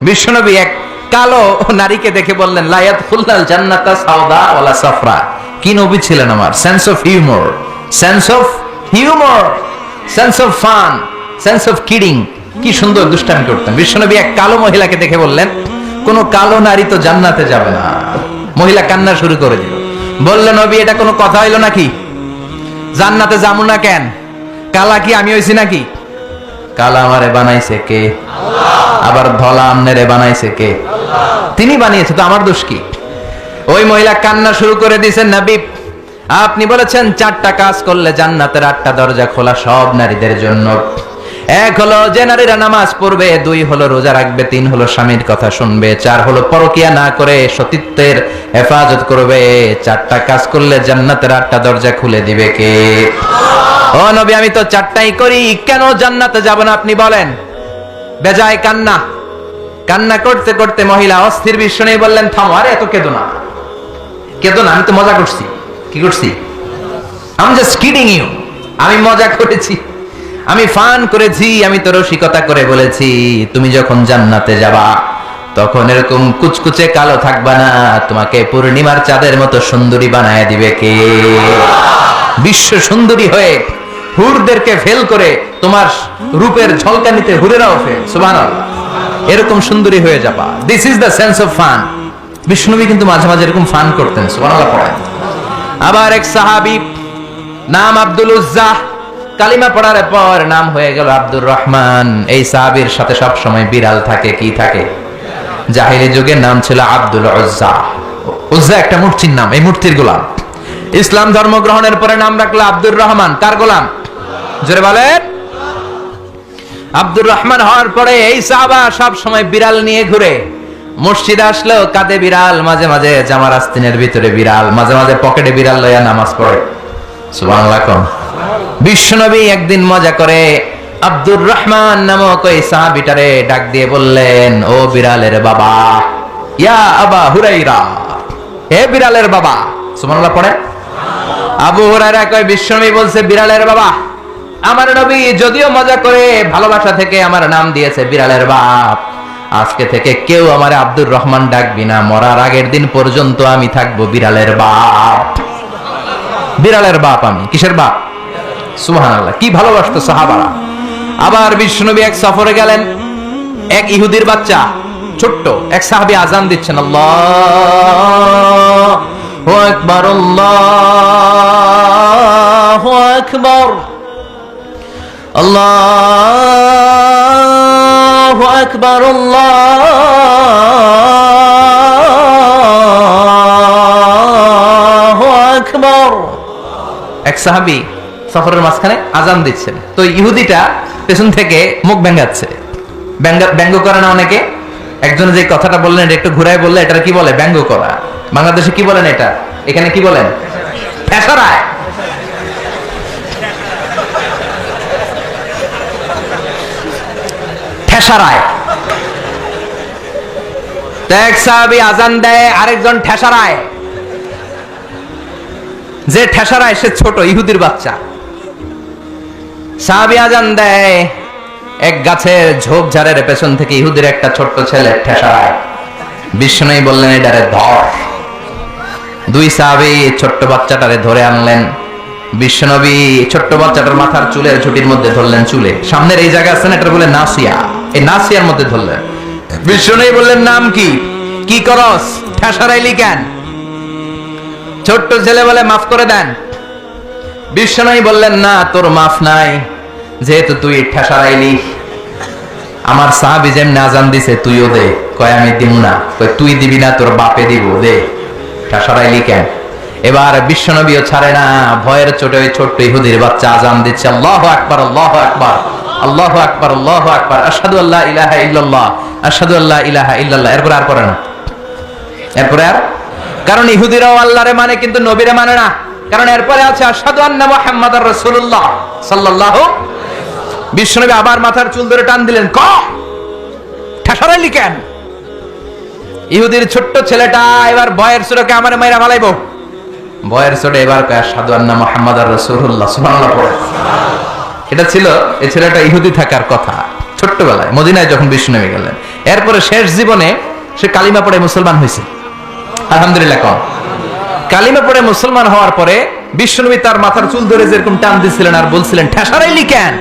বিশ্বনবী এক কালো নারীকে দেখে বললেন লা ইয়াদখুলুল জান্নাতা সাওদা ওয়ালা সাফরা। কি নবী ছিলেন আমার! Sense of humour, sense of humour, sense of fun, sense of kidding. কি সুন্দর দুষ্টামি করতেন। বিশ্বনবী এক কালো মহিলাকে দেখে বললেন কোন কালো নারী তো জান্নাতে যাবে না। মহিলা কান্না শুরু করে দিল। বললেন নবী এটা কোনো কথা হইল নাকি? জান্নাতে যাবো না কেন? কালা কি আমি হইছি নাকি? কালা আমারে বানাইছে কে? আবার ধলা আমনেরে বানাইছে কে? তিনি বানিয়েছে, তো আমার দোষ কি? ওই মহিলা কান্না শুরু করে দিয়েছেন, নবী আপনি বলেছেন 4টা কাজ করলে জান্নাতের 8টা দরজা খোলা সব নারীদের জন্য। 1 হলো যে নারীরা নামাজ পড়বে, 2 হলো রোজা রাখবে, 3 হলো স্বামীর কথা শুনবে, 4 হলো পরকিয়া না করে সতীত্বের হেফাজত করবে। 4টা কাজ করলে জান্নাতের 8টা দরজা খুলে দিবে কে? ও নবী আমি তো 4টাই করি, কেন জান্নাতে যাব না আপনি বলেন? বেজায় কান্না, কান্না করতে করতে মহিলা অস্থির। বিশ্ব নেই বললেন থামো, আরে এত কেঁদো না, কেঁদো না, আমি তো মজা করছি। কি করছি? আমি জাস্ট কিডিং ইউ, আমি মজা করেছি, আমি ফান করেছি, আমি তো রসিকতা করে বলেছি তুমি যখন জান্নাতে যাবা তখন এরকম কুচকুচে কালো থাকবা না, তোমাকে পূর্ণিমার চাঁদের মতো সুন্দরী বানায় দিবে কে? বিশ্ব সুন্দরী হয়ে হুরদেরকে ফেল করে তোমার রূপের ঝলকানিতে হুরেরাও ফেল। সুবহানাল্লাহ, এরকম সুন্দরী হয়ে যাবা। This is the sense of fun. বিষ্ণুনবী কিন্তু মাঝে মাঝে এরকম ফান করতেন। সুবহানাল্লাহ পড়েন। আবার এক সাহাবী নাম আব্দুল উজ্জা, কালিমা পড়ার পর নাম হয়ে গেল আব্দুর রহমান। এই সাহাবীর সাথে সব সময় বিড়াল থাকে। কি থাকে? জাহিলি যুগের নাম ছিল আব্দুল উজ্জা। উজ্জা একটা মূর্তির নাম, এই মূর্তির গোলাম। ইসলাম ধর্ম গ্রহণের পরে নাম রাখলো আব্দুর রহমান। কার গোলাম? জোরে বলেন। আব্দুর রহমান হওয়ার পরে এই সাহাবা সব সময় বিড়াল নিয়ে ঘুরে। মসজিদে আসলো কাঁধে বিড়াল, মাঝে মাঝে জামার আস্তিনের ভিতরে বিড়াল, মাঝে মাঝে পকেটে বিড়াল লইয়া নামাজ পড়ে। সুবহানাল্লাহ। বিশ্বনবী একদিন মজা করে আব্দুর রহমান নামক ওই সাহাবীটারে ডাক দিয়ে বললেন ও বিড়ালের বাবা, ইয়া আবা হুরাইরা, হে বিড়ালের বাবা। সুবহানাল্লাহ পড়ে। আবু হুরায়রা কয় বিশ্বনবী বলছে বিড়ালের বাবা। আমার নবী যদিও মজা করে ভালোবাসা থেকে আমার নাম দিয়েছে বিড়ালের বাপ, আজকে থেকে কেউ আমার আব্দুর রহমান ডাকবি না, মরার আগের দিন পর্যন্ত আমি থাকবো বিড়ালের বাপ। বিড়ালের বাপ আমি। কিসের বাপ? সুবহানাল্লাহ। কি ভালোবাসতো সাহাবারা। আবার বিশ্বনবী এক সফরে গেলেন, এক ইহুদির বাচ্চা ছোট্ট এক সাহাবী আজান দিচ্ছেন, আল্লাহু আকবার, আল্লাহু আকবার, আল্লাহু আকবার, আল্লাহু আকবার। এক সাহাবী সফরের মাঝখানে আজান দিচ্ছেন, তো ইহুদিটা পেছন থেকে মুখ ব্যাঙ্গাচ্ছে। ব্যঙ্গ করে না অনেকে? একজন যে কথাটা বললেন এটা একটু ঘুরায় বললে এটা কি বলে? ব্যঙ্গ করা। বাংলাদেশে কি বলেন এটা? এখানে কি বলেন? ঠেসারায়। ঠেসারায়। এক সাহাবী আজান দেয়, আরেকজন ঠেসারায়। যে ঠেসারায় সে ছোট ইহুদির বাচ্চা। সাহাবী আজান দেয়, এক গাছের ঝোপঝাড়ের পেছন থেকে ইহুদির একটা ছোট্ট ছেলে ঠেসারায়। বিশ্বনবী বললেন এটারে ধর। 2 সাহাবী ছোট্ট বাচ্চাটারে ধরে আনলেন। বিশ্বনবী ছোট্ট বাচ্চাটার মাথার চুলের ঝুটির মধ্যে ধরলেন, চুলে সামনের এই জায়গা আছে না, এটা বলে নাসিয়া, এই নাসিয়ার মধ্যে ধরলেন। বিশ্বনবী বললেন নাম কি? কি করস? ঠেসারাইলি কেন? ছোট্ট ছেলে বলে মাফ করে দেন। বিশ্বনবী বললেন না, তোর মাফ নাই, যেহেতু তুই ঠেসারাইলি। আমার সাহাবী যেমন আজান দিছে তুইও দে। কয় আমি দিব না। কয় তুই দিবি না, তোর বাপে দিব, দে। ঠেসারাইলি কেন? এবার বিশ্বনবীও ছাড়ে না, ভয়ের চোটে ওই ছোট্ট ইহুদির বাচ্চা আজান দিচ্ছে, আল্লাহু আকবার, আল্লাহু আকবার, আল্লাহু আকবার, আল্লাহু আকবার, আশহাদু আল্লা ইলাহা ইল্লাল্লাহ, আশহাদু আল্লা ইলাহা ইল্লাল্লাহ। এরপর আর পড়ে না। এরপরে আর, কারণ ইহুদিরাও আল্লাহরে মানে কিন্তু নবীরে মানে না। কারণ এরপরে আছে আশহাদু আন্না মুহাম্মাদার রাসূলুল্লাহ সাল্লাল্লাহু। বিশ্বনবী আবার মাথার চুল ধরে টান দিলেন, ক ঠেসারাইলি কেন? ইহুদির ছোট্ট ছেলেটা এবার ভয়ের চোটে আমারে মাইরা ফালাইবো। ভয়ের চোটে এবার কয় আশহাদু আন্না মুহাম্মাদার রাসূলুল্লাহ। সুবহানাল্লাহ পড়ে। এটা ছিল এই ছেলেটা ইহুদি থাকার কথা ছোট্টবেলায় মদিনায় যখন বিশ্বনবী গেলেন। এরপরে শেষ জীবনে সে কালিমা পড়ে মুসলমান হয়েছে। আলহামদুলিল্লাহ। কম কালিমা পড়ে মুসলমান হওয়ার পরে বিশ্বনবী তার মাথার চুল ধরে যেরকম টান দিছিলেন আর বলছিলেন, ঠেসারাইলি কেন,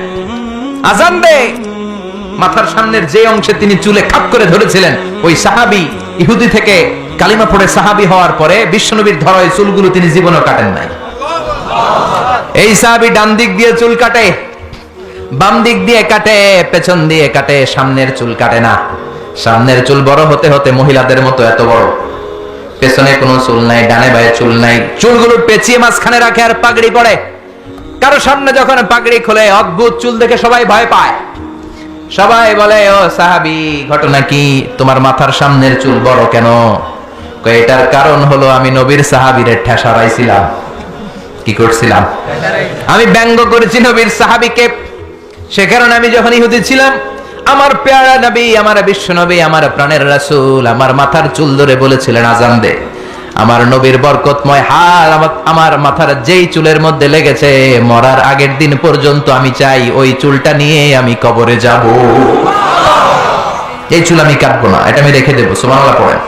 আজান দে। মাথার সামনের যে অংশে তিনি চুলে খাপ করে ধরেছিলেন, ওই সাহাবী ইহুদি থেকে কালিমা পড়ে সাহাবী হওয়ার পরে বিশ্বনবীর ধরা ওই চুলগুলো তিনি জীবনেও কাটেন নাই। এই সাহাবী ডান দিক দিয়ে চুল কাটে, বাম দিক দিয়ে কাটে, পেছন দিয়ে কাটে, সামনের চুল কাটে না। সামনের চুল বড় হতে হতে মহিলাদের মতো এত বড়, পেছনে কোনো চুল নাই, ডানে বায়ে চুল নাই, চুলগুলো পেঁচিয়ে মাঝখানে রাখে আর পাগড়ি পরে। কারো সামনে যখন পাগড়ি খোলে অদ্ভুত চুল দেখে সবাই ভয় পায়। সবাই বলে, ও সাহাবী, ঘটনা কি, তোমার মাথার সামনের চুল বড় কেন? এটার কারণ হলো আমি নবীর সাহাবীরে ঠেসারাইছিলাম। কি করছিলাম? আমি ব্যঙ্গ করেছি নবীর সাহাবীকে। সে কারণে আমি যখন ইহুদি ছিলাম, আমার পেয়ারা নবী, আমার বিশ্ব নবী, আমার প্রাণের রাসূল আমার মাথার চুল ধরে বলেছিলেন আজান দে। আমার নবীর বরকতময় হাত আমার মাথার যেই চুলের মধ্যে লেগেছে, মরার আগের দিন পর্যন্ত আমি চাই ওই চুলটা নিয়ে আমি কবরে যাব। এই চুল আমি কাটবো না, এটা আমি রেখে দেবো। সুবহানাল্লাহ পড়েন।